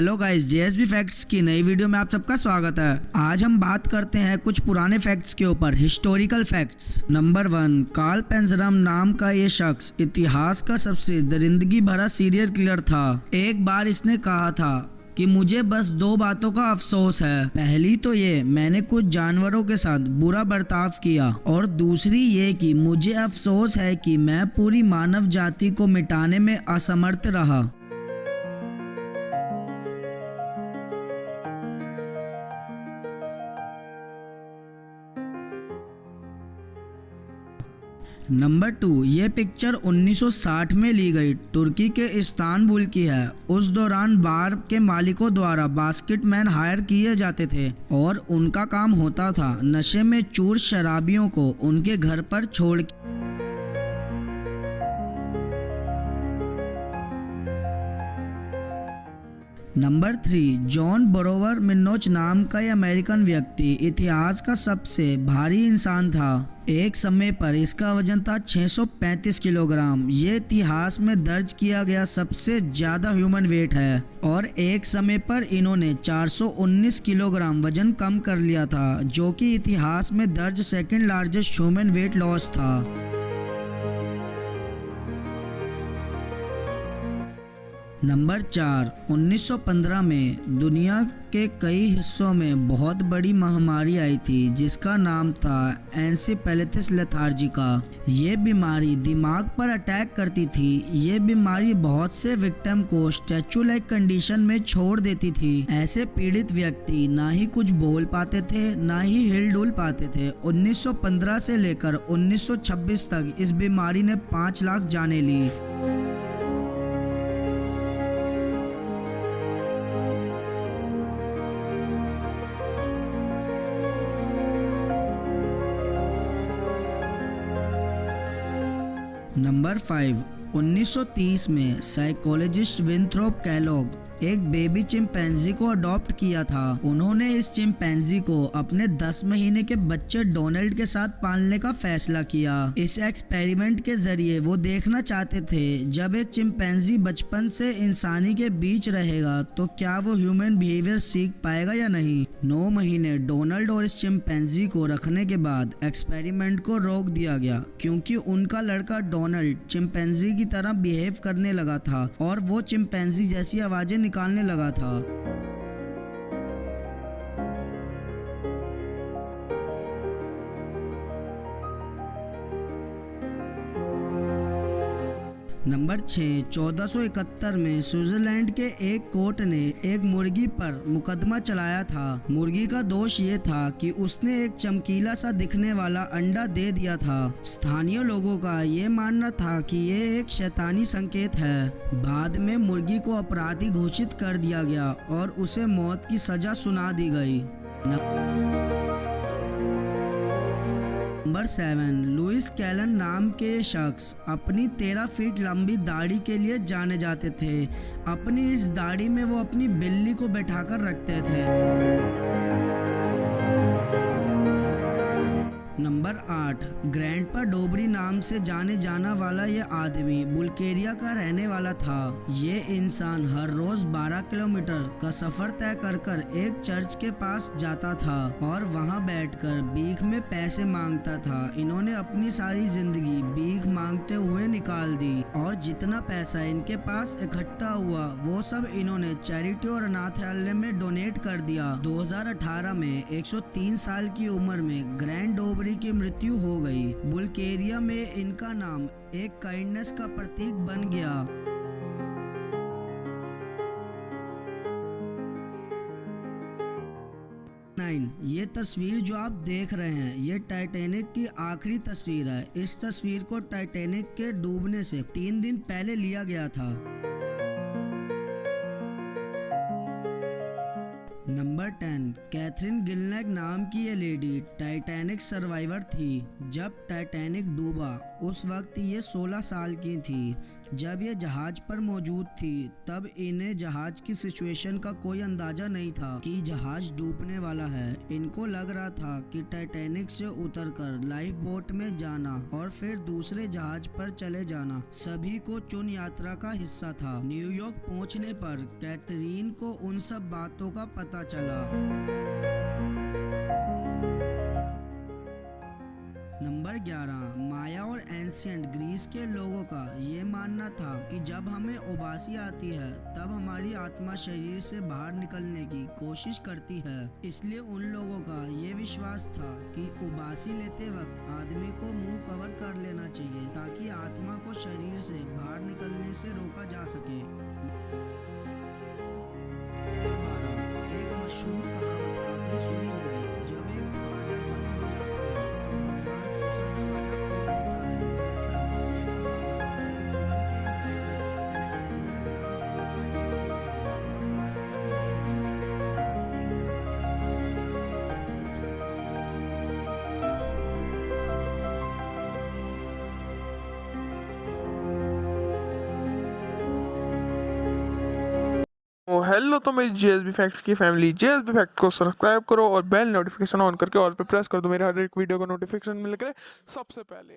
Hello guys, JSB facts की नई video में आप सबका स्वागत है। आज हम बात करते हैं कुछ पुराने फैक्ट्स के ऊपर, हिस्टोरिकल फैक्ट्स। नंबर 1, कार्ल पेंजरम नाम का ये शख्स इतिहास का सबसे दरिंदगी भरा सीरियल किलर था। एक बार इसने कहा था कि मुझे बस 2 बातों का अफसोस है। पहली तो ये, मैंने कुछ जानवरों के साथ बुरा बर्ताव किया, और दूसरी ये कि मुझे अफसोस है कि मैं पूरी मानव जाति को मिटाने में असमर्थ रहा। नंबर 2, ये पिक्चर 1960 में ली गई तुर्की के इस्तांबुल की है। उस दौरान बार के मालिकों द्वारा बास्केटमैन हायर किए जाते थे और उनका काम होता था नशे में चूर शराबियों को उनके घर पर छोड़। नंबर 3, जॉन बरोवर मिन्नोच नाम का यह अमेरिकन व्यक्ति इतिहास का सबसे भारी इंसान था। एक समय पर इसका वजन था 635 किलोग्राम। ये इतिहास में दर्ज किया गया सबसे ज्यादा ह्यूमन वेट है, और एक समय पर इन्होंने 419 किलोग्राम वजन कम कर लिया था, जो कि इतिहास में दर्ज second largest human weight loss था। नंबर 4, 1915 में दुनिया के कई हिस्सों में बहुत बड़ी महामारी आई थी जिसका नाम था एन्सेफेलाइटिस लेथार्जिका। ये बीमारी दिमाग पर अटैक करती थी। ये बीमारी बहुत से विक्टिम को स्टैचू लाइक कंडीशन में छोड़ देती थी। ऐसे पीड़ित व्यक्ति ना ही कुछ बोल पाते थे, ना ही हिल डुल पाते थे। 1915 से लेकर 1926 तक इस बीमारी ने 5 लाख जानें ली। नंबर 5, 1930 में साइकोलॉजिस्ट विंथ्रोप कैलॉग एक बेबी चिंपैंजी को अडॉप्ट किया था। उन्होंने इस चिंपैंजी को अपने 10 महीने के बच्चे डोनाल्ड के साथ पालने का फैसला किया। इस एक्सपेरिमेंट के जरिए वो देखना चाहते थे जब एक चिंपैंजी बचपन से इंसानी के बीच रहेगा तो क्या वो ह्यूमन बिहेवियर सीख पाएगा या नहीं। 9 महीने डोनाल्ड और इस चिंपैंजी को रखने के बाद एक्सपेरिमेंट को रोक दिया गया, क्योंकि उनका लड़का डोनाल्ड चिंपैंजी की तरह बिहेव करने लगा था और वो चिंपैंजी जैसी आवाजें निकालने लगा था। नंबर 6, 1471 में स्विट्जरलैंड के एक कोर्ट ने एक मुर्गी पर मुकदमा चलाया था। मुर्गी का दोष ये था कि उसने एक चमकीला सा दिखने वाला अंडा दे दिया था। स्थानीय लोगों का ये मानना था कि ये एक शैतानी संकेत है। बाद में मुर्गी को अपराधी घोषित कर दिया गया और उसे मौत की सजा सुना दी गई। नंबर 7, लुइस कैलन नाम के शख्स अपनी 13 फीट लंबी दाढ़ी के लिए जाने जाते थे। अपनी इस दाढ़ी में वो अपनी बिल्ली को बैठाकर रखते थे। नंबर 8, ग्रैंडपा डोबरी नाम से जाने जाना वाला ये आदमी बुल्गारिया का रहने वाला था। ये इंसान हर रोज 12 किलोमीटर का सफर तय कर एक चर्च के पास जाता था और वहां बैठकर भीख में पैसे मांगता था। इन्होंने अपनी सारी जिंदगी भीख मांगते हुए निकाल दी, और जितना पैसा इनके पास इकट्ठा हुआ वो सब इन्होंने चैरिटी और अनाथालय में डोनेट कर दिया। 2018 में 103 साल की उम्र में ग्रैंड डोबरी की मृत्यु हो गई। बुल्गारिया में इनका नाम एक काइंडनेस का प्रतीक बन गया। ये तस्वीर जो आप देख रहे हैं ये टाइटैनिक की आखिरी तस्वीर है। इस तस्वीर को टाइटैनिक के डूबने से 3 दिन पहले लिया गया था। नंबर 10, कैथरीन गिलनैग नाम नाम की ये लेडी टाइटैनिक सर्वाइवर थी। जब टाइटैनिक डूबा उस वक्त ये 16 साल की थी। जब ये जहाज पर मौजूद थी तब इन्हें जहाज की सिचुएशन का कोई अंदाजा नहीं था कि जहाज डूबने वाला है। इनको लग रहा था कि टाइटैनिक से उतरकर लाइफ बोट में जाना और फिर दूसरे जहाज पर चले जाना सभी को चुन यात्रा का हिस्सा था। न्यूयॉर्क पहुंचने पर कैथरीन को उन सब बातों का पता चला। नंबर 11, माया और एंशिएंट ग्रीस के लोगों का ये मानना था कि जब हमें उबासी आती है तब हमारी आत्मा शरीर से बाहर निकलने की कोशिश करती है। इसलिए उन लोगों का ये विश्वास था कि उबासी लेते वक्त आदमी को मुंह कवर कर लेना चाहिए ताकि आत्मा को शरीर से बाहर निकलने से रोका जा सके। 12, एक मशहूर कहावत आपने सुनी होगी, जब एक दरवाजा बंद हो जाता है तो भगवान दूसरा दरवाजा खोल देता है। दरअसल ये कहावत टेलीफोन के इन्वेंटर अलेक्जेंडर ग्राहम बेल का एक कोड है और वास्तव में इस तरह एक दरवाजा बंद हो जाता है दूसरा दरवाजा हेलो, तो मेरी जेएसबी फैक्ट्स की फैमिली, जेएसबी फैक्ट को सब्सक्राइब करो और बेल नोटिफिकेशन ऑन करके ऑल पे प्रेस कर दो मेरे हर एक वीडियो का नोटिफिकेशन मिल के सबसे पहले।